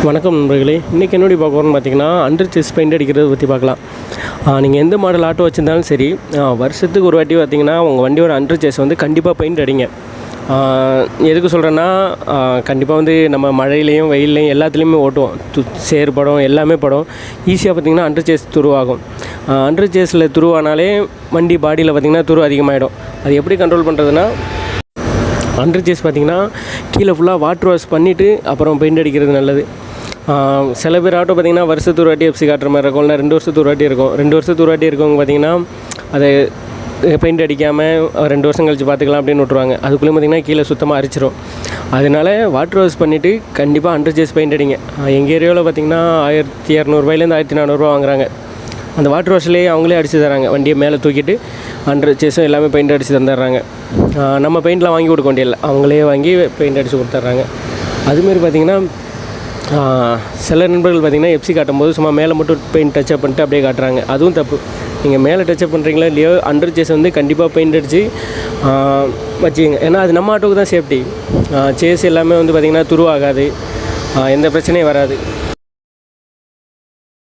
வணக்கம் நண்பர்களே. இன்றைக்கி என்னோட பார்க்க போகிறோம்னு பார்த்தீங்கன்னா அண்டர் செஸ் பெயிண்ட் அடிக்கிறத பற்றி பார்க்கலாம். நீங்கள் எந்த மாடல் ஆட்டோ வச்சுருந்தாலும் சரி, வருஷத்துக்கு ஒரு வாட்டி பார்த்தீங்கன்னா உங்கள் வண்டியோட அண்டர் செஸ் வந்து கண்டிப்பாக பெயிண்ட் அடிங்க. எதுக்கு சொல்கிறேன்னா, கண்டிப்பாக வந்து நம்ம மழையிலையும் வெயிலையும் எல்லாத்துலேயுமே ஓட்டுவோம். சேர் படம் எல்லாமே படம் ஈஸியாக பார்த்திங்கன்னா அண்டர் சேஸ் துருவாகும். அண்டர் சேஸில் துருவானாலே வண்டி பாடியில் பார்த்திங்கன்னா துரு அதிகமாகிடும். அது எப்படி கண்ட்ரோல் பண்ணுறதுன்னா, அண்டர் சேஸ் பார்த்திங்கன்னா கீழே ஃபுல்லாக வாட்டர் வாஷ் பண்ணிவிட்டு அப்புறம் பெயிண்ட் அடிக்கிறது நல்லது. சில பேர் ஆட்டோ பார்த்திங்கன்னா வருஷத்து ஒரு வாட்டி எஃப்சி காட்டுற மாதிரி இருக்கும், இல்லை 2 வருஷத்து ஒரு வாட்டி இருக்கும். 2 வருஷத்து ஒரு வாட்டி இருக்கவங்க பார்த்திங்கன்னா அதை பெயிண்ட் அடிக்காமல் 2 வருஷம் கழித்து பார்த்துக்கலாம் அப்படின்னு விட்ருவாங்க. அதுக்குள்ளே பார்த்திங்கன்னா கீழே சுத்தமாக அரிச்சிடும். அதனால் வாட்டர் வாஷ் பண்ணிவிட்டு கண்டிப்பாக அண்டர் சேஸ் பெயிண்ட் அடிங்க. எங்கள் ஏரியாவில் பார்த்திங்கன்னா 1200 1400 வாங்குறாங்க. அந்த வாட்டர் வாஷ்லேயே அவங்களே அடித்து தராங்க. வண்டியை மேலே தூக்கிட்டு அண்டர் சேஸும் எல்லாமே பெயிண்ட் அடித்து தந்துடுறாங்க. நம்ம பெயிண்ட்லாம் வாங்கி கொடுக்க வேண்டியதில்லை, அவங்களே வாங்கி பெயிண்ட் அடித்து கொடுத்துட்றாங்க. அதுமாரி பார்த்திங்கன்னா சில நண்பர்கள் பார்த்திங்கன்னா எஃப்சி காட்டும்போது சும்மா மேலே மட்டும் பெயிண்ட் டச்சப் பண்ணிட்டு அப்படியே காட்டுறாங்க. அதுவும் தப்பு. நீங்கள் மேலே டச்சப் பண்ணுறீங்களா இல்லையோ, அண்டர் சேஸ் வந்து கண்டிப்பாக பெயிண்ட் அடித்து வச்சுக்கோங்க. ஏன்னா அது நம்ம ஆட்டோவுக்கு தான் சேஃப்டி. சேஸ் எல்லாமே வந்து பார்த்திங்கன்னா துருவாகாது, எந்த பிரச்சனையும் வராது.